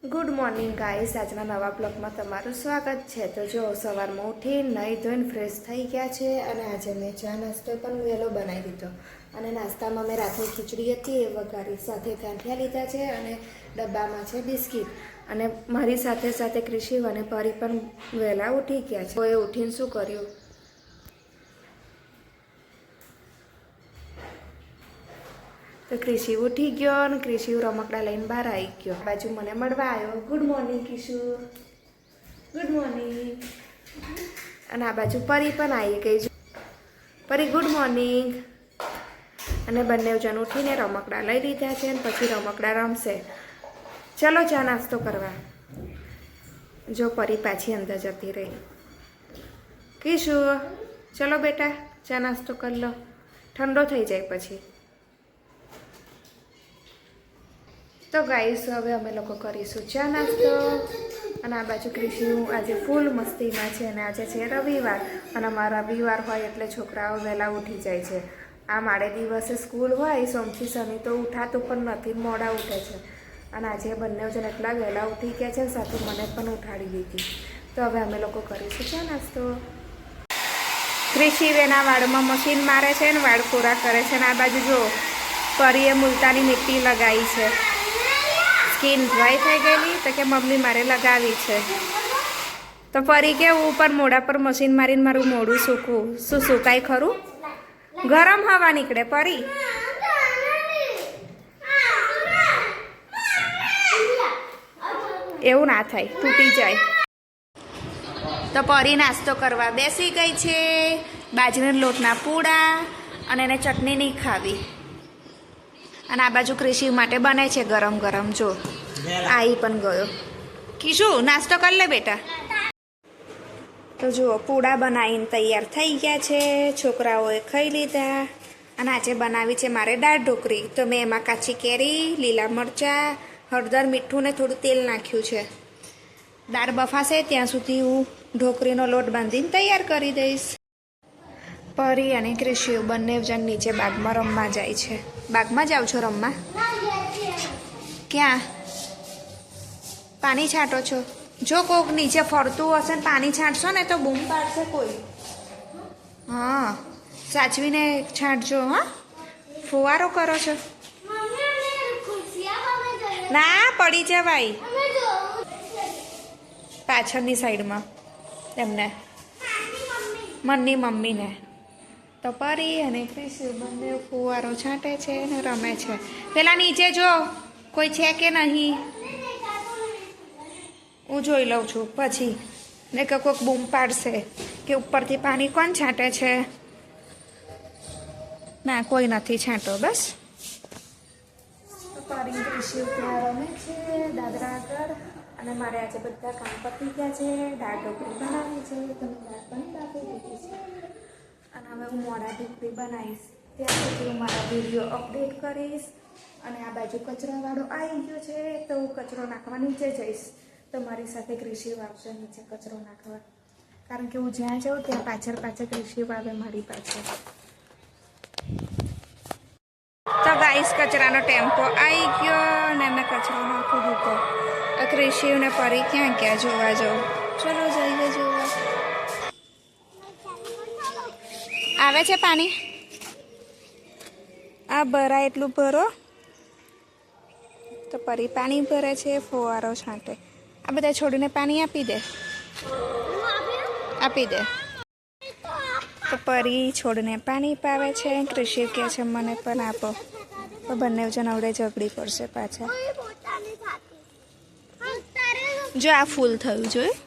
Good morning guys, આજના નવા બ્લોગમાં તમારું સ્વાગત છે। તો જો સવારમાં ઉઠી નાહી ધોઈને ફ્રેશ થઈ ગયા છે અને આજે મેં ચા નાસ્તો પણ વહેલો બનાવી દીધો અને નાસ્તામાં મેં રાતની ખીચડી હતી એ વઘારી સાથે ગાંઠિયા લીધા છે અને ડબ્બામાં છે બિસ્કિટ અને મારી સાથે સાથે ક્રિશિવ અને પરી પણ વહેલા ઉઠી ગયા છે। તો એ ઉઠીને શું કર્યું, તો ક્રિશિવ ઉઠી ગયો અને ક્રિશિવ રમકડા લઈને બહાર આવી ગયો। બાજુ મને મળવા આવ્યો। Good morning Kishu, good morning. અને આ બાજુ પરી પણ આવી ગઈ। પરી ગુડ મોર્નિંગ। અને બંને જણ ઉઠીને રમકડા લઈ લીધા છે અને પછી રમકડા રમશે। ચલો ચા નાસ્તો કરવા। જો પરી પાછી અંદર જતી રહી। કિશુ ચલો બેટા ચા નાસ્તો કરી લો, ઠંડો થઈ જાય પછી। તો ગાઈસ હવે અમે લોકો કરીશું ચા નાસ્તો। અને આ બાજુ ક્રિશિવ આજે ફૂલ મસ્તીમાં છે અને આજે છે રવિવાર અને અમારા રવિવાર હોય એટલે છોકરાઓ વહેલા ઉઠી જાય છે। આ મારે દિવસે સ્કૂલ હોય સોમથી શનિ તો ઉઠાતું પણ નથી, મોડા ઉઠે છે અને આજે બંને જણ એટલા વહેલા ઉઠી ગયા છે, સાથે મને પણ ઉઠાડી દીધી। તો હવે અમે લોકો કરીશું ચા નાસ્તો। ક્રિશિવ એના વાળમાં મશીન મારે છે ને વાળ પૂરા કરે છે અને આ બાજુ જો પરીએ મુલતાની મીઠી લગાવી છે। સ્કિન ડ્રાય થઈ ગયેલી તો કે મમ્મી મારે લગાવી છે, તો પરી કે ઉપર મોઢા પર મશીન મારીને મારું મોઢું સૂકવું શું સુકાય ખરું? ગરમ હવા નીકળે પરી। એવું ના થાય, તૂટી જાય। તો પરી નાસ્તો કરવા બેસી ગઈ છે। બાજરીના લોટના પૂડા અને એને ચટણી નહીં ખાવી અને આ બાજુ ક્રિશિવ માટે બને છે ગરમ ગરમ। જો આવી પણ ગયો। કિશુ નાસ્તો કરી લે બેટા। તો જુઓ પૂડા બનાવીને તૈયાર થઈ ગયા છે, છોકરાઓએ ખાઈ લીધા અને આજે બનાવી છે મારે દાળ ઢોકળી। તો મેં એમાં કાચી કેરી, લીલા મરચાં, હળદર, મીઠું ને થોડું તેલ નાખ્યું છે। દાળ બફાશે ત્યાં સુધી હું ઢોકળીનો લોટ બાંધીને તૈયાર કરી દઈશ। પરી અને ક્રિશિવ બંને જણ નીચે બાગમાં રમવા જાય છે। બાગમાં જાઓ છો રમવા? ક્યાં પાણી છાંટો છો? જો કોક નીચે ફરતું હશે ને પાણી છાંટશો ને તો બૂમ પાડશે કોઈ। હા સાચવીને છાંટજો। હા ફુવારો કરો છો? ના પડી જવાય પાછળની સાઈડમાં એમને મનની મમ્મીને। તો પરી અને ક્રિશિવ બંને ફુવારો છાંટે છે અને રમે છે। પેલા નીચે જો કોઈ છે કે નહીં, હું જોઈ લઉં છું પછી ને કે કોઈક બૂમ પાડશે કે ઉપરથી પાણી કોણ છાંટે છે। ના કોઈ નથી છાંટો બસ। તો પરી ક્રિશિવ ત્યાં રમે છે દાદરા આગળ અને મારે આજે બધા કામ પતી ગયા છે। દાળ ઢોકળી બનાવી છે, તમે દાળ પણ બાફી દીધી છે અને હવે હું મોડા ઢોકળી બનાવીશ, ત્યાં સુધી હું મારા વિડીયો અપડેટ કરીશ। અને આ બાજુ કચરાવાળો આવી ગયો છે તો હું કચરો નાખવા નીચે જઈશ। તો મારી સાથે ક્રિશિવ આવશે નીચે કચરો નાખવા, કારણ કે હું જ્યાં જાઉં ત્યાં પાછળ પાછળ ક્રિશિવ આવે મારી પાછળ। તો ગાઈસ કચરાનો ટેમ્પો આવી ગયો અને અમે કચરો નાખી દીધો। ક્રિશિવ ને પરી ક્યાં ક્યાં જોવા જાઉં? ચલો જઈએ જોવા। આવે છે પાણી? આ ભરાય એટલું ભરો। તો પરી પાણી ભરે છે, ફુવારો છાંટે। આ બધા છોડીને પાણી આપી દે, આપી દે। તો પરી છોડને પાણી પાવે છે, ક્રિશિવ કહે છે મને પણ આપો। તો બંને જણ આવડે ઝઘડી પડશે પાછા। જો આ ફૂલ થયું જોયું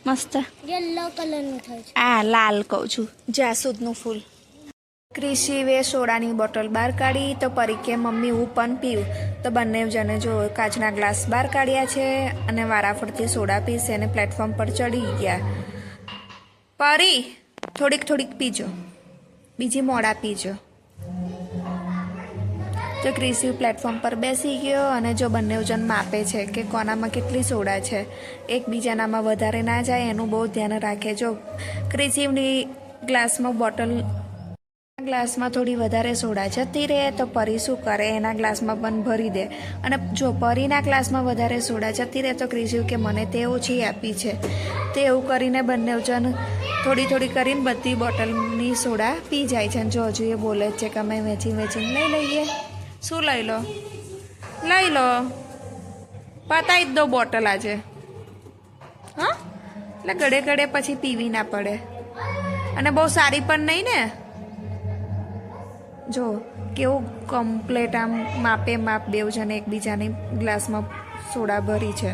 મસ્ત યલો કલરનું થયું છે। આ લાલ કહું છું, જાસૂદનું ફૂલ। ક્રિશિવે સોડાની બોટલ બહાર કાઢી તો પરી કે મમ્મી હું પણ પીવું। તો બંને જણે જો કાચના ગ્લાસ બહાર કાઢ્યા છે અને વારાફરતી સોડા પીશે અને પ્લેટફોર્મ પર ચડી ગયા। પરી થોડીક થોડીક પીજો, બીજી મોડા પીજો। તો ક્રિશિવ પ્લેટફોર્મ પર બેસી ગયો અને જો બંને જણ માપે છે કે કોનામાં કેટલી સોડા છે, એકબીજાનામાં વધારે ના જાય એનું બહુ ધ્યાન રાખે। જો ક્રિશિવની ગ્લાસમાં બોટલ ગ્લાસમાં થોડી વધારે સોડા જતી રહે તો પરી શું કરે, એના ગ્લાસમાં પણ ભરી દે. અને જો પરીના ગ્લાસમાં વધારે સોડા જતી રહે તો ક્રિશિવ કે મને તે ઓછી આપી છે. તે એવું કરીને બંને જણ થોડી થોડી કરીને બધી બોટલની સોડા પી જાય છે. અને જો હજુ એ બોલે જ છે કે અમે વેચીને લઈ લઈએ. શું લઈ લો? લઈ લો, પતાવી જ દો બોટલ આજે. હા, એટલે ગળે ગળે પછી પીવી ના પડે. અને બહુ સારી પણ નહીં ને. જો કેવું કમ્પ્લેટ આમ માપે માપ બેવ જણે એકબીજાની ગ્લાસમાં સોડા ભરી છે.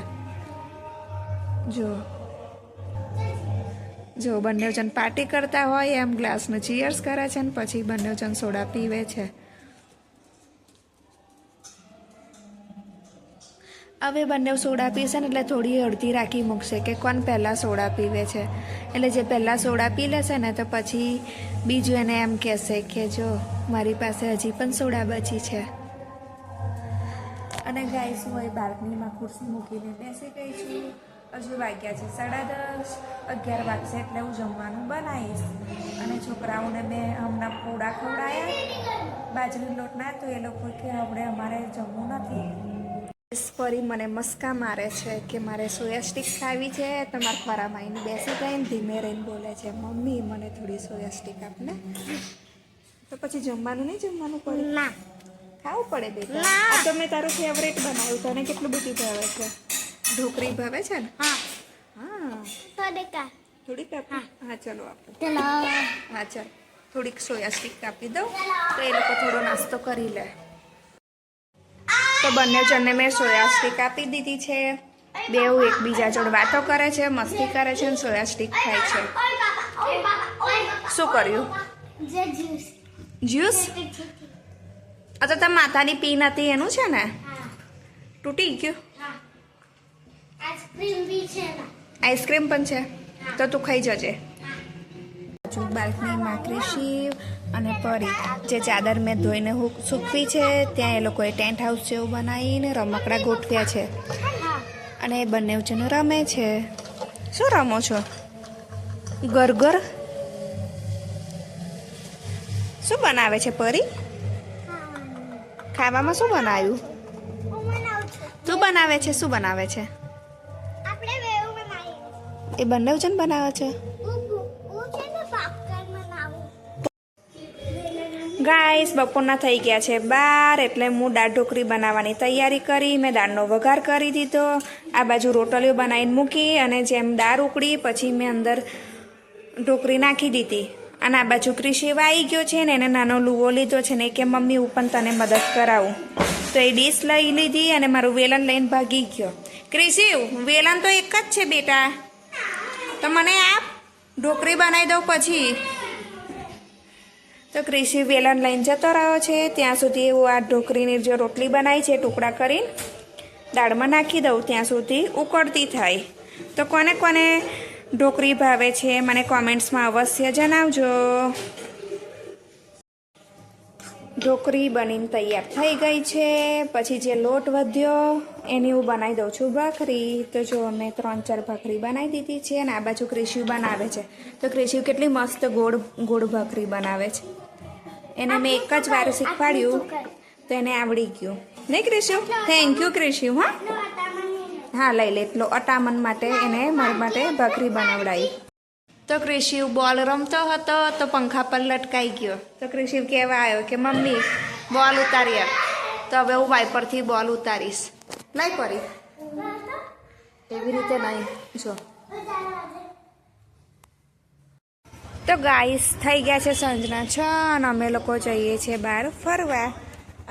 જો બંને જણ પાર્ટી કરતા હોય એમ ગ્લાસને ચીયર્સ કરે છે ને પછી બંને જણ સોડા પીવે છે. હવે બંને સોડા પીશે ને એટલે થોડી અડધી રાખી મૂકશે કે કોણ પહેલાં સોડા પીવે છે. એટલે જે પહેલાં સોડા પી લેશે ને તો પછી બીજું એને એમ કહેશે કે જો મારી પાસે હજી પણ સોડા બચી છે. અને ગાઈસ હું એ બાલ્કનીમાં ખુરશી મૂકીને બેસી ગઈ છું. હજુ વાગ્યા છે 10:30, 11 વાગશે એટલે હું જમવાનું બનાવીશ. અને છોકરાઓને મેં હમણાં પોળા ખવડાયા બાજરી લોટના, તો એ લોકો કે હવે અમારે જમવું નથી. પરી મને મસ્કા મારે છે કે મારે સોયા સ્ટીક ખાવી છે. તમારા ખોરામાં આવીને બેસી ગઈને ધીમે રહીને બોલે છે મમ્મી મને થોડી સોયા સ્ટીક આપને. તો પછી જમવાનું નહીં જમવાનું પડે? ના, ખાવું પડે બેટા. આ તો મેં તારું ફેવરેટ બનાવ્યું. તને કેટલું બધું ભાવે છે? ઢોકળી ભાવે છે ને? હા, થોડીક આપી. હા ચલો આપો. હા ચાલ, થોડીક સોયા સ્ટીક આપી દઉં તો એ લોકો થોડો નાસ્તો કરી લે. તો બંને જણને મેં સોયા સ્ટીક આપી દીધી છે. બેઉ એકબીજા જોડે વાતો કરે છે, મસ્તી કરે છે અને સોયા સ્ટીક ખાય છે. શું કર્યું? જ્યુસ? આ તો તાર માતાની પીન હતી એનું છે ને? તૂટી ગયું? આઈસ્ક્રીમ પણ છે તો તું ખાઈ જજે. બાલ્કનીમાં ક્રિશિવ અને પરી જે ચાદર મેં ધોઈને સૂકવી છે ત્યાં એ લોકોએ ટેન્ટ હાઉસ જેવું બનાવીને રમકડા ગોઠવ્યા છે. અને એ બંને જણ રમે છે. શું રમો છો? ગરગર? શું બનાવે છે પરી? ખાવામાં શું બનાવ્યું? તું બનાવે છે? શું બનાવે છે? એ બંને જણ બનાવે છે. ગાઈસ બપોરના થઈ ગયા છે 12 એટલે હું દાળ ઢોકળી બનાવવાની તૈયારી કરી. મેં દાળનો વઘાર કરી દીધો. આ બાજુ રોટલીઓ બનાવીને મૂકી અને જેમ દાળ ઉકળી પછી મેં અંદર ઢોકળી નાખી દીધી. અને આ બાજુ ક્રિશિવ આવી ગયો છે ને એને નાનો લુવો લીધો છે ને કે મમ્મી હું પણ તને મદદ કરાવું. તો એ ડીશ લઈ લીધી અને મારું વેલણ લઈને ભાગી ગયો. ક્રિશિવ વેલણ તો એક જ છે બેટા, તો મને આપ, ઢોકળી બનાવી દઉં પછી. તો ક્રિશિવ વેલણ લઈને જતો રહ્યો છે. ત્યાં સુધી હું આ ઢોકળીની જે રોટલી બનાવી છે ટુકડા કરીને દાળમાં નાખી દઉં ત્યાં સુધી ઉકળતી થાય. તો કોને કોને ઢોકળી ભાવે છે મને કોમેન્ટ્સમાં અવશ્ય જણાવજો. ઢોકળી બનીને તૈયાર થઈ ગઈ છે. પછી જે લોટ વધ્યો એની હું બનાવી દઉં છું ભાખરી. તો જો મેં 3-4 ભાખરી બનાવી દીધી છે. અને આ બાજુ ક્રિશિવ બનાવે છે. તો ક્રિશિવ કેટલી મસ્ત ગોળ ભાખરી બનાવે છે. એને મેં એક જ વાર શીખવાડ્યું તો એને આવડી ગયું નહીં ક્રિશિવ? Thank you Krishiv. હા લઈ લે. એટલો અટામન માટે એને મારા માટે ભાખરી બનાવડાવી. તો ક્રિશિવ બોલ રમતો હતો તો પંખા પર લટકાઈ ગયો. તો ક્રિશિવ કહેવા આવ્યો કે મમ્મી બોલ ઉતારી આપ. તો હવે હું વાઇપરથી બોલ ઉતારીશ. લાઈ પરી એવી રીતે નહીં. જો તો ગાઈસ થઈ ગયા છે સાંજના 6 અને અમે લોકો જઈએ છીએ બહાર ફરવા.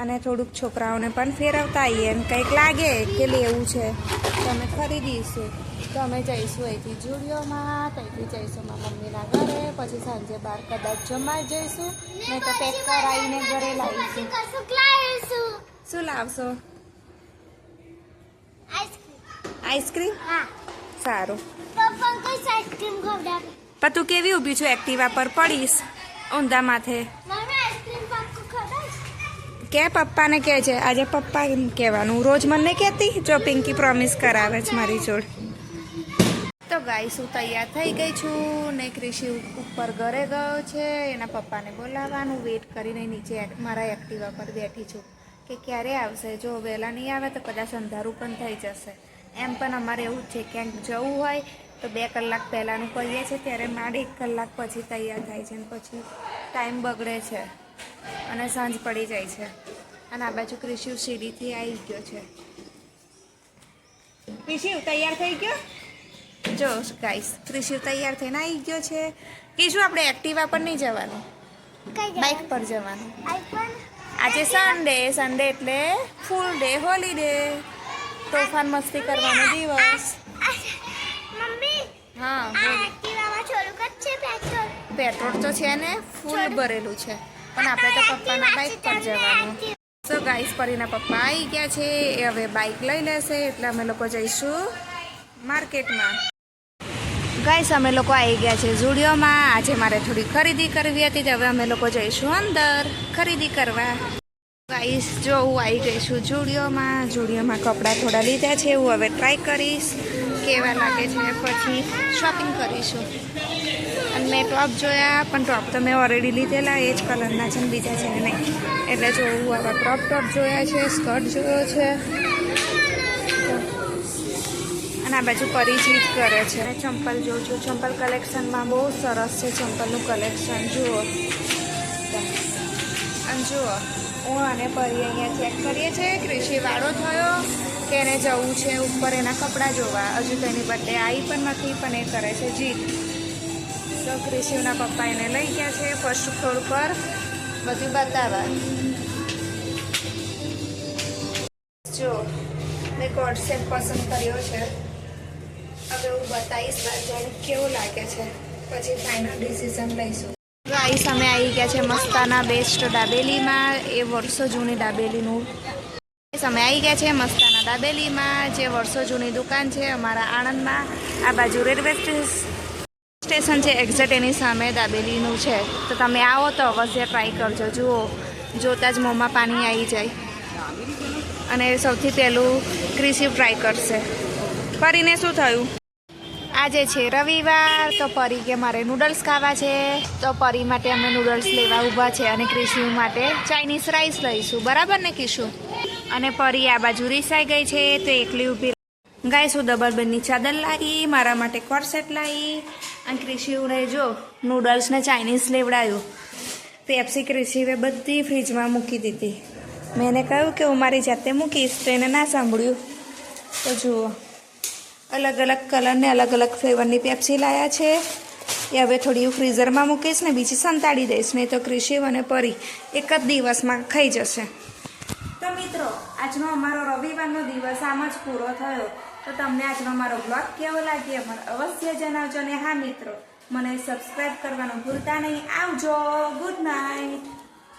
અને થોડુંક છોકરાઓને પણ ફેરવતા આવીએ. અને કંઈક લાગે કે લેવું છે તો અમે ખરીદીશું. તો અમે જઈશું અહીંથી જુડિયોમાં, ત્યાંથી જઈશું મારા મમ્મીના ઘરે, પછી સાંજે બહાર કદાચ જમવા જઈશું, નહીં તો પેક કરાવીને ઘરે લાવીશું. શું લાવશો? આઈસ્ક્રીમ? સારું. પણ તું કેવી ઊભી છું? એક્ટિવા પર પડીશ ઊંધા માથે. કે પપ્પાને કહે છે. આજે પપ્પા કહેવાનું રોજ મને કહેતી. જો પિંકી પ્રોમિસ કરાવે છે મારી જોડે. તો ગાઈસ હું તૈયાર થઈ ગઈ છું ને ક્રિશી ઉપર ઘરે ગયો છે એના પપ્પાને બોલાવવાનું વેટ કરીને નીચે મારા એક્ટિવા પર બેઠી છું કે ક્યારે આવશે. જો વહેલા નહીં આવે તો કદાચ અંધારું પણ થઈ જશે. એમ પણ અમારે એવું જ છે ક્યાંક જવું હોય તો 2 કલાક પહેલાંનું કહીએ છીએ ત્યારે માંડ 1 કલાક પછી તૈયાર થાય છે અને પછી ટાઈમ બગડે છે અને સાંજ પડી જાય છે. અને આ બાજુ ક્રિશી સીડીથી આવી ગયો છે. ક્રિશી તૈયાર થઈ ગયો? જો ગાઈસ ક્રિશી તૈયાર થઈને આવી ગયો છે. કીશું આપણે એક્ટિવા પર નહીં જવાનું, બાઇક પર જવાનું. આજે સન્ડે એટલે ફૂલ ડે હોલીડે, તોફાન મસ્તી કરવાનો દિવસ. હા પેટ્રોલ તો છે ને ફૂલ ભરેલું છે પણ આપણે તો પપ્પાના બાઇક પર જવાનું. તો ગાઈસ પરીના પપ્પા આવી ગયા છે એ હવે બાઇક લઈ લેશે એટલે અમે લોકો જઈશું માર્કેટમાં. ગાઈસ અમે લોકો આવી ગયા છે ઝુડિયોમાં. આજે મારે થોડી ખરીદી કરવી હતી તો હવે અમે લોકો જઈશું અંદર ખરીદી કરવા. ગાઈસ જો હું આવી ગઈ છું ઝુડિયોમાં કપડાં થોડા લીધા છે. હું હવે ટ્રાય કરીશ કેવા લાગે છે પછી શોપિંગ કરીશું. અને મેં ટોપ જોયા પણ ટોપ તો મેં ઓલરેડી લીધેલા એ જ કલરના છે ને બીજા છે નહીં. એટલે જો હું આવા ક્રોપ ટોપ જોયા છે, સ્કર્ટ જોયો છે અને આ બાજુ પરિચિત કરે છે. ચંપલ જોઉં છું. ચંપલ કલેક્શનમાં બહુ સરસ છે ચંપલનું કલેક્શન. જુઓ અને જુઓ હું અને પરી અહીંયા ચેક કરીએ છીએ. ક્રિશી વાળો થયો કે એને જવું છે ઉપર એના કપડાં જોવા. હજુ તો એની બર્થડે આવી પણ નથી પણ એ કરે છે જીત. તો ક્રિશીના પપ્પા એને લઈ ગયા છે ફર્સ્ટ ફ્લોર પર બધું બતાવવા. જો મેં કોટ સેટ પસંદ કર્યો છે. હવે હું બતાવીશ બાજુ કેવું લાગે છે પછી ફાઇનલ ડિસિઝન લઈશું. ગાઈસ અમે આવી ગયા છે મસ્તાના બેસ્ટ દાબેલીમાં. એ વર્ષો જૂની દાબેલીનું અમે આવી ગયા છે મસ્તાના દાબેલીમાં જે વર્ષો જૂની દુકાન છે અમારા આણંદમાં. આ બાજુ રેલવે સ્ટેશન છે એક્ઝેક્ટ એની સામે દાબેલીનું છે. તો તમે આવો તો અવશ્ય ટ્રાય કરજો. જુઓ જોતાં જ મોંમાં પાણી આવી જાય. અને સૌથી પહેલું ક્રિશી ટ્રાય કરશે. પરીને શું થયું? આજે છે રવિવાર તો પરી કે મારે નૂડલ્સ ખાવા છે તો પરી માટે અમે નૂડલ્સ લેવા ઊભા છે અને ક્રિશી માટે ચાઇનીઝ રાઈસ લઈશું. બરાબર ને કીશું? અને પરી આ બાજુ રીસાઈ ગઈ છે તો એકલી ઊભી. ગાઈસ હું ડબલ બેડની ચાદર લાવી, મારા માટે કોર્સેટ લાવી અને ક્રિશીને જો નૂડલ્સ ને ચાઇનીઝ લેવડાયું. પેપ્સી ક્રિશીએ બધી ફ્રીજમાં મૂકી દીધી. મેં એને કહ્યું કે હું મારી જાતે મૂકીશ તો એને ના સાંભળ્યું. તો જુઓ અલગ અલગ કલરને અલગ અલગ ફ્લેવરની પેપ્સી લાવ્યા છે. એ હવે થોડી હું ફ્રીઝરમાં મૂકીશ ને બીજી સંતાડી દઈશ. નહીં તો ક્રિશી અને પરી એક જ દિવસમાં ખાઈ જશે. તો મિત્રો આજનો અમારો રવિવારનો દિવસ આમ જ પૂરો થયો. તો તમને આજનો મારો બ્લોગ કેવો લાગ્યો મને અવશ્ય જણાવજો. ને હા મિત્રો મને સબસ્ક્રાઈબ કરવાનું ભૂલતા નહીં. આવજો. Good night.